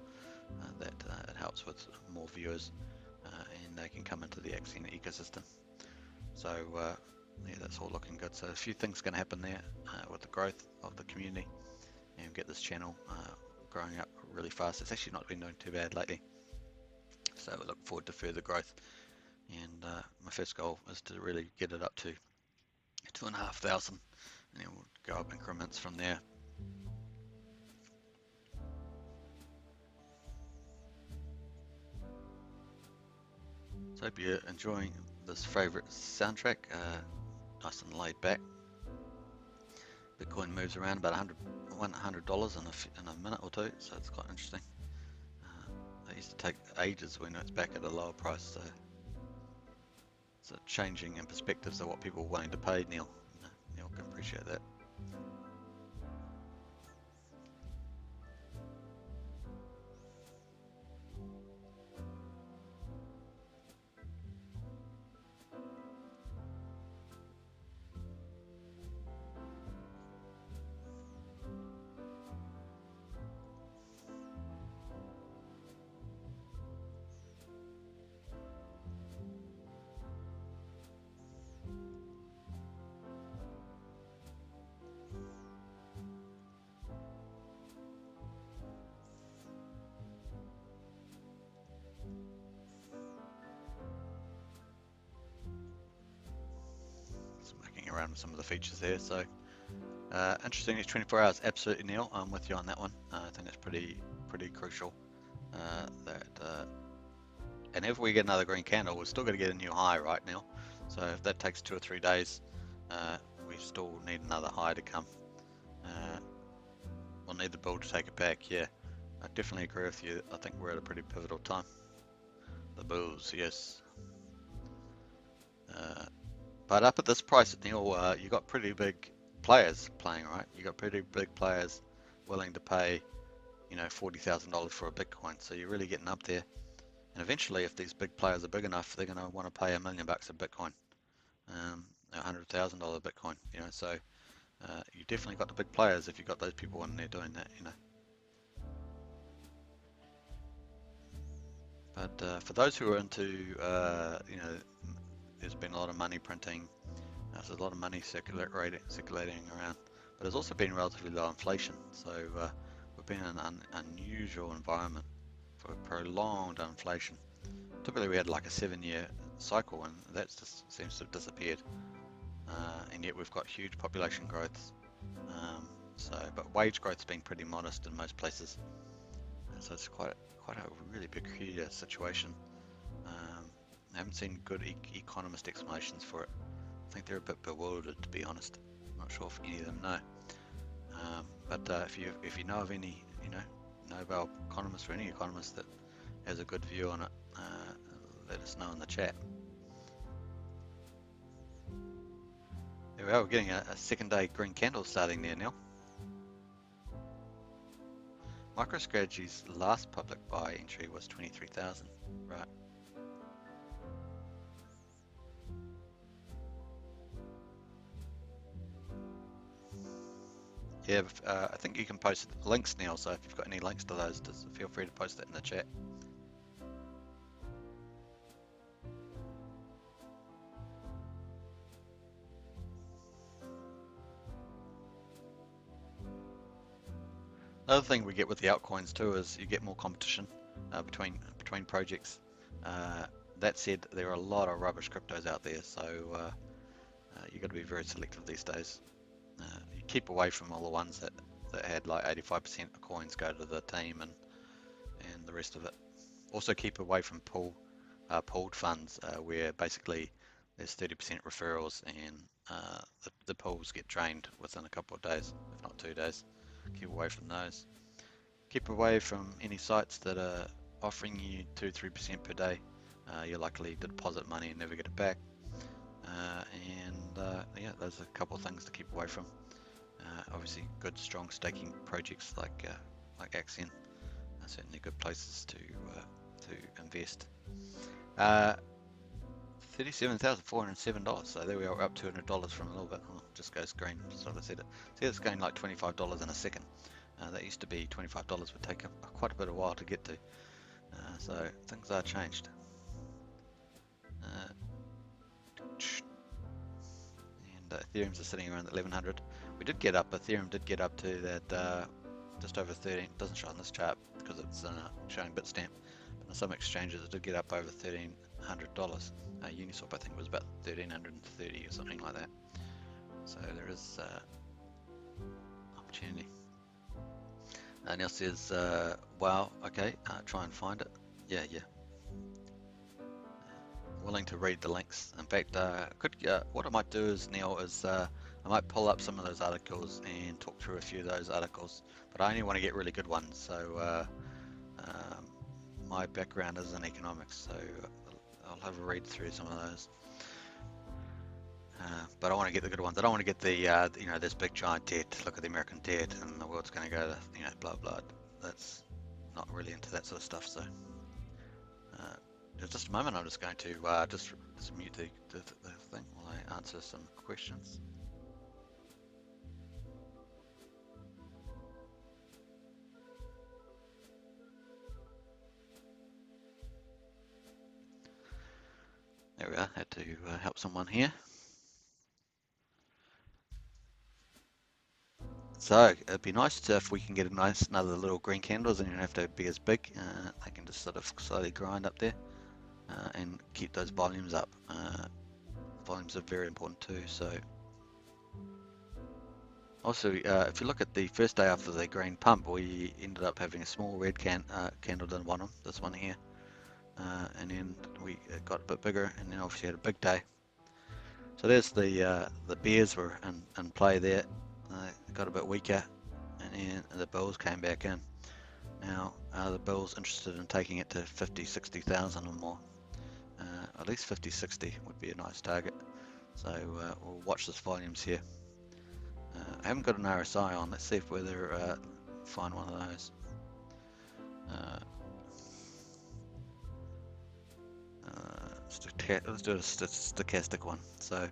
that it helps with more viewers and they can come into the Axion ecosystem. So yeah, that's all looking good. So a few things going to happen there with the growth of the community and get this channel growing up really fast. It's actually not been doing too bad lately, so we look forward to further growth, and my first goal is to really get it up to 2,500, and then we'll go up increments from there. So hope you're enjoying this favorite soundtrack, nice and laid back. Bitcoin moves around about $100 in a minute or two, so it's quite interesting. It used to take ages when it's back at a lower price, so it's a changing in perspectives of what people are willing to pay. Neil can appreciate that. Around with some of the features there, so interesting. It's 24 hours, absolutely, Neil. I'm with you on that one. I think it's pretty crucial and if we get another green candle, we're still going to get a new high, right, Neil? So if that takes 2 or 3 days, we still need another high to come. We'll need the bull to take it back. Yeah, I definitely agree with you. I think we're at a pretty pivotal time. The bulls, yes. But up at this price, Neil, you got pretty big players playing, right? You got pretty big players willing to pay, $40,000 for a Bitcoin. So you're really getting up there. And eventually, if these big players are big enough, they're going to want to pay $1 million a Bitcoin, $100,000 Bitcoin. So you definitely got the big players if you've got those people in there doing that. But for those who are into, there's been a lot of money printing. There's a lot of money circulating around, but there's also been relatively low inflation. So we've been in an unusual environment for prolonged inflation. Typically we had like a 7-year cycle, and that just seems to have disappeared. And yet we've got huge population growth. But wage growth's been pretty modest in most places. So it's quite a really peculiar situation. I haven't seen good economist explanations for it. I think they're a bit bewildered, to be honest. I'm not sure if any of them know. But if you know of any, Nobel economist or any economist that has a good view on it, let us know in the chat. There we are. We're getting a second day green candle starting there, Neil. MicroStrategy's last public buy entry was 23,000, right? Yeah, I think you can post links, Neil, so if you've got any links to those, just feel free to post it in the chat. Another thing we get with the altcoins too is you get more competition between projects. That said, there are a lot of rubbish cryptos out there, so you got to be very selective these days. You keep away from all the ones that had like 85% of coins go to the team and the rest of it. Also keep away from pooled funds where basically there's 30% referrals and the pools get drained within a couple of days, if not 2 days. Keep away from those. Keep away from any sites that are offering you 2-3% per day. You're likely to deposit money and never get it back. Yeah, those are a couple of things to keep away from. Obviously, good, strong staking projects like Axion are certainly good places to invest. $37,407. So there we are, up $200 from a little bit. Oh, just goes green. Just like I said it. See, it's going like $25 in a second. That used to be $25 would take quite a bit of while to get to. So things are changed. Ethereum's are sitting around 1100. We did get up. Ethereum did get up to that just over 13. Doesn't show on this chart because it's showing Bitstamp. But on some exchanges, it did get up over $1,300. Uniswap, I think, was about 1,330 or something like that. So there is opportunity. Neil says, "Wow, okay, try and find it." Yeah. Willing to read the links. In fact, what I might do is, Neil, is I might pull up some of those articles and talk through a few of those articles, but I only want to get really good ones. So my background is in economics, so I'll have a read through some of those. But I want to get the good ones. I don't want to get the this big giant debt. Look at the American debt, and the world's going to go to blah blah. That's not really into that sort of stuff. So. Just a moment, I'm just going to just mute the thing while I answer some questions. There we are, had to help someone here. So it'd be nice if we can get another little green candles, and you don't have to be as big. They can just sort of slowly grind up there. And keep those volumes up. Volumes are very important too. So also, if you look at the first day after the green pump, we ended up having a small red candle down the bottom, this one here, and then we got a bit bigger, and then obviously had a big day. So there's the bears were in play there. Got a bit weaker, and then the bulls came back in. Now, are the bulls interested in taking it to 50, 60,000 or more? At least 50, 60 would be a nice target. So we'll watch this volumes here. I haven't got an RSI on. Let's see if whether find one of those. Let's do a stochastic one. So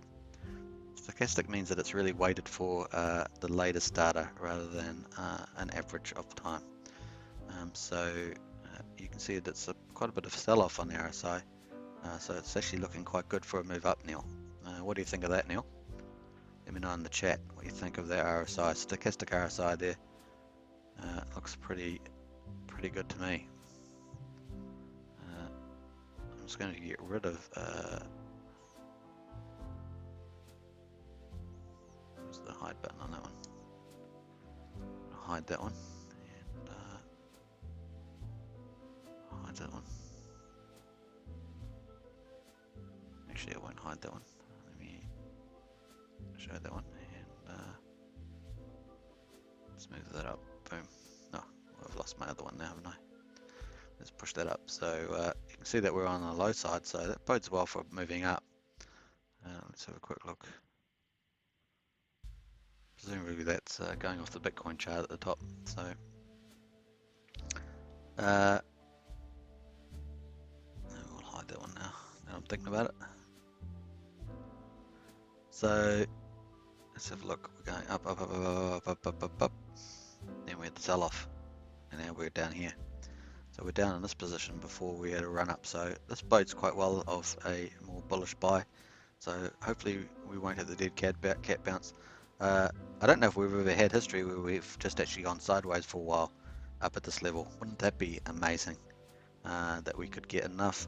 stochastic means that it's really weighted for the latest data rather than an average of time. So you can see that it's quite a bit of sell-off on the RSI. So it's actually looking quite good for a move up, Neil. What do you think of that, Neil? Let me know in the chat what you think of that RSI. Stochastic RSI there looks pretty good to me. I'm just going to get rid of where's the hide button on that one? I'll hide that one and hide that one. Actually, I won't hide that one. Let me show that one and let's move that up. Boom. No, I've lost my other one now, haven't I? Let's push that up. So you can see that we're on the low side, so that bodes well for moving up. Let's have a quick look. Presumably that's going off the Bitcoin chart at the top. So we'll hide that one now that I'm thinking about it. So let's have a look. We're going up, up, up, up, up, up, up, up. Then we had the sell-off, and now we're down here. So we're down in this position before we had a run up. So this bodes quite well of a more bullish buy. So hopefully we won't have the dead cat bounce. I don't know if we've ever had history where we've just actually gone sideways for a while up at this level. Wouldn't that be amazing? That we could get enough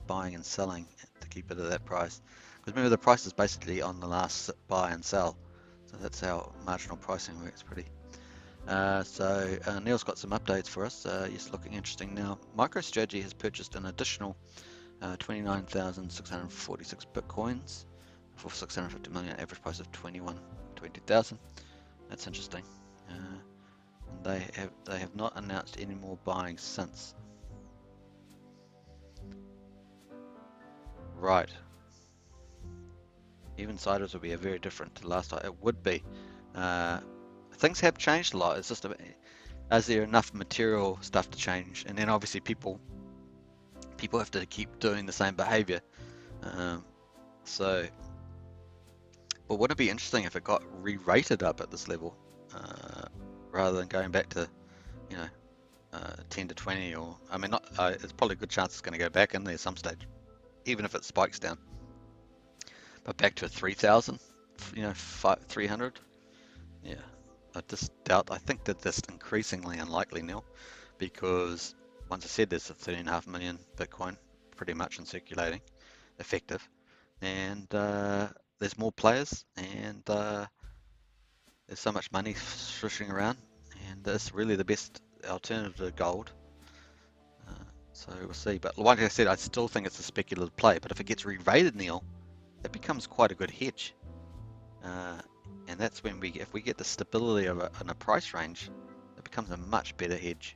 buying and selling to keep it at that price. Because remember, the price is basically on the last buy and sell. So that's how marginal pricing works pretty. Neil's got some updates for us. Yes, looking interesting now. MicroStrategy has purchased an additional 29,646 bitcoins for 650 million, average price of 20,000. That's interesting. And they have not announced any more buying since. Right. Even siders will be very different to last time. It would be. Things have changed a lot. It's just is there enough material stuff to change? And then obviously people have to keep doing the same behavior. But wouldn't it be interesting if it got re-rated up at this level rather than going back to 10 to 20 or I mean not it's probably a good chance it's going to go back in there some stage, even if it spikes down, but back to a 3,000, 300. Yeah, I think that that's increasingly unlikely, Neil, because once I said there's a 13.5 million Bitcoin pretty much in circulating, effective, and there's more players, and there's so much money swishing around, and it's really the best alternative to gold. So we'll see. But like I said, I still think it's a speculative play. But if it gets re-rated, Neil, it becomes quite a good hedge. And that's when if we get the stability of in a price range, it becomes a much better hedge.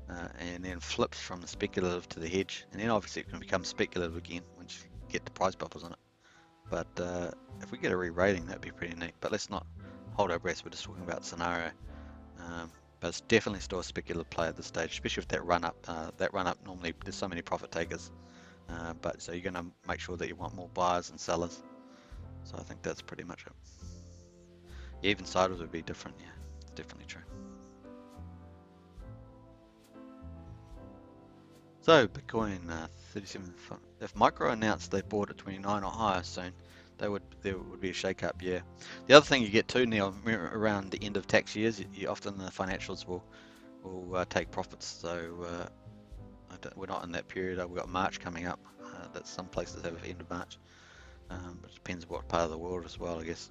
And then flips from the speculative to the hedge. And then obviously it can become speculative again once you get the price bubbles on it. But if we get a re-rating, that'd be pretty neat. But let's not hold our breath. We're just talking about scenario. But it's definitely still a speculative play at this stage, especially with that run up. Normally there's so many profit takers, but so you're going to make sure that you want more buyers and sellers. So I think that's pretty much it. Yeah, even siders would be different. Yeah, it's definitely true. So Bitcoin 37. If Micro announced they bought at 29 or higher soon, there would be a shake-up. Yeah. The other thing you get too, Neil, around the end of tax years, often the financials will take profits. So we're not in that period. We've got March coming up. That some places have end of March, but it depends what part of the world as well, I guess.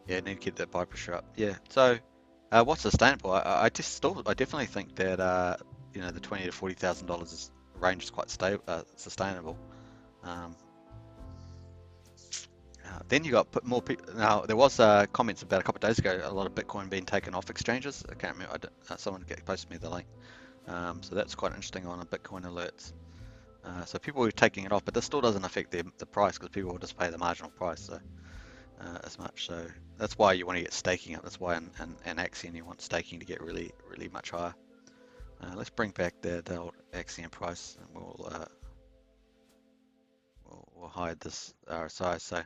Yeah, need to keep that buy pressure up. Yeah. So what's sustainable? I definitely think that the $20,000 to $40,000 range is quite stable, sustainable. Then you got put more people. Now there was comments about a couple of days ago, a lot of Bitcoin being taken off exchanges. I can't remember. Someone posted me the link. So that's quite interesting on a Bitcoin alerts. So people were taking it off, but this still doesn't affect the price because people will just pay the marginal price. So as much. So that's why you want to get staking up. That's why in Axion you want staking to get really much higher. Let's bring back the old Axion price, and we'll hide this RSI. So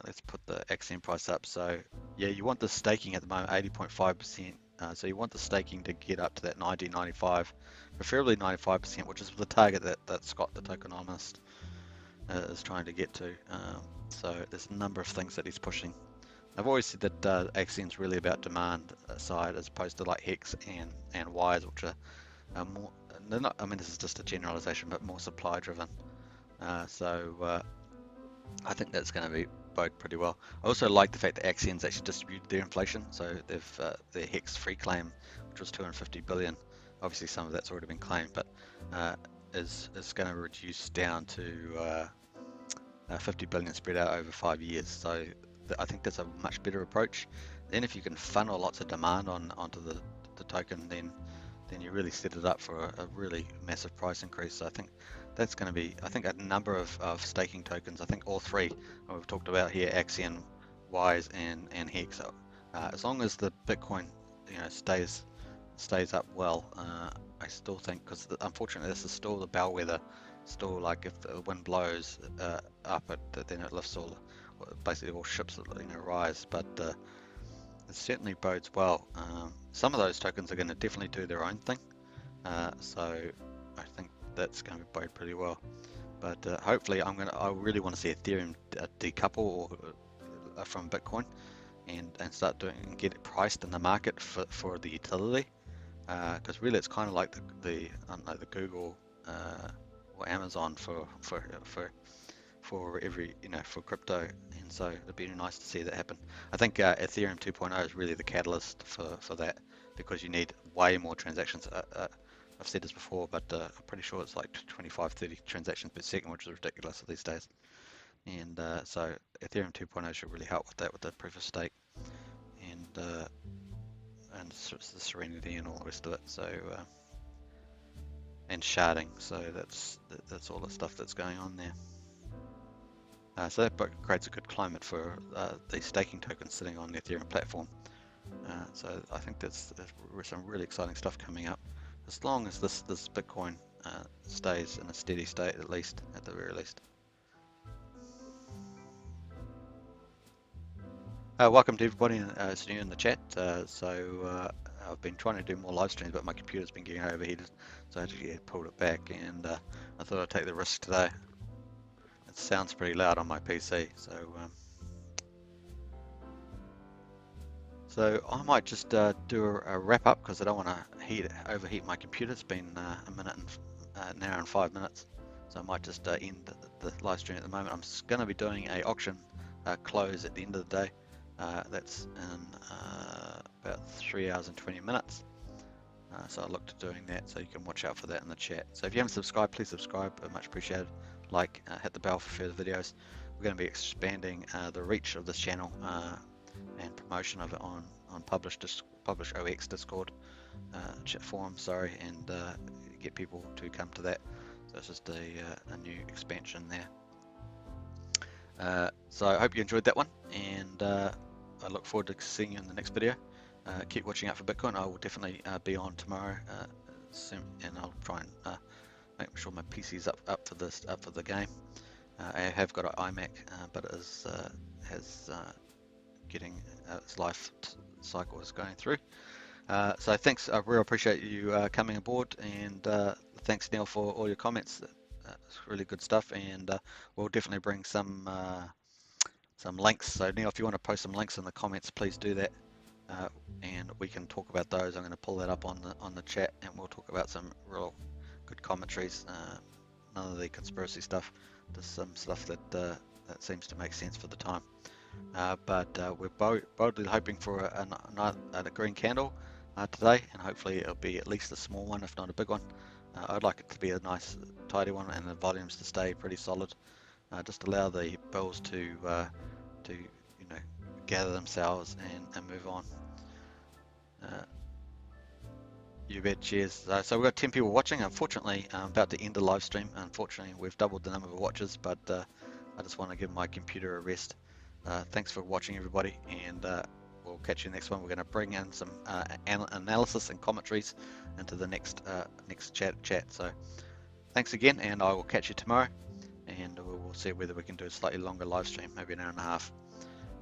let's put the Axion price up. So yeah, you want the staking at the moment 80.5%. So you want the staking to get up to that 90, 95, preferably 95%, which is the target that Scott, the tokenomist, is trying to get to. So there's a number of things that he's pushing. I've always said that Axion's really about demand side as opposed to like Hex and Wise, which are more. They're not. I mean, this is just a generalization, but more supply driven. So I think that's going to bode pretty well. I also like the fact that Axion's actually distributed their inflation. So they've their Hex free claim, which was 250 billion. Obviously, some of that's already been claimed, but is going to reduce down to 50 billion spread out over 5 years. So I think that's a much better approach. Then if you can funnel lots of demand onto the token, then you really set it up for a really massive price increase. So I think that's going to be, I think, a number of staking tokens. I think all three we've talked about here, Axion, Wise, and Hex. As long as the Bitcoin, stays up well, I still think, because unfortunately this is still the bellwether. Still, like if the wind blows up, then it lifts basically all ships rise. But it certainly bodes well. Some of those tokens are going to definitely do their own thing. So I think that's going to bode pretty well. But hopefully, I really want to see Ethereum decouple from Bitcoin and start doing and get it priced in the market for the utility. Because really, it's kind of like the Google or Amazon for every for crypto, and so it'd be nice to see that happen. I think Ethereum 2.0 is really the catalyst for that, because you need way more transactions. I've said this before, but I'm pretty sure it's like 25-30 transactions per second, which is ridiculous these days. And so Ethereum 2.0 should really help with that, with the proof of stake and the Serenity and all the rest of it. So and sharding. So that's all the stuff that's going on there. So that creates a good climate for these staking tokens sitting on the Ethereum platform. So I think there's some really exciting stuff coming up, as long as this Bitcoin stays in a steady state, at the very least. Welcome to everybody who's new in the chat. I've been trying to do more live streams, but my computer's been getting overheated, so I actually pulled it back, and I thought I'd take the risk today. It sounds pretty loud on my PC, so I might just do a wrap up, because I don't want to overheat my computer. It's been an hour and 5 minutes, so I might just end the live stream at the moment. I'm going to be doing a auction close at the end of the day. That's in about 3 hours and 20 minutes. So I look to doing that, so you can watch out for that in the chat. So if you haven't subscribed, please subscribe, much appreciated. Like, hit the bell for further videos. We're going to be expanding the reach of this channel and promotion of it on Publish OX Discord chat forum, and get people to come to that. So it's just a new expansion there. So I hope you enjoyed that one, and I look forward to seeing you in the next video. Keep watching out for Bitcoin. I will definitely be on tomorrow soon, and I'll try and make sure my PC's up for the game. I have got an iMac, but it has getting its life cycle is going through. So thanks. I really appreciate you coming aboard, and thanks, Neil, for all your comments. It's really good stuff, and we'll definitely bring some links. So Neil, if you want to post some links in the comments, please do that, and we can talk about those. I'm going to pull that up on the chat, and we'll talk about some real good commentaries. None of the conspiracy stuff, just some stuff that seems to make sense for the time. But we're boldly hoping for a green candle today, and hopefully it'll be at least a small one, if not a big one. I'd like it to be a nice tidy one, and the volumes to stay pretty solid. just allow the bulls to gather themselves and move on. You bet, cheers. So we've got 10 people watching. Unfortunately, I'm about to end the live stream. Unfortunately, we've doubled the number of watchers, but I just want to give my computer a rest. Thanks for watching, everybody, and we'll catch you next one. We're going to bring in some analysis and commentaries into the next chat. So thanks again, and I will catch you tomorrow, and we'll see whether we can do a slightly longer live stream, maybe an hour and a half.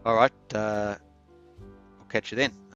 All right, we'll catch you then.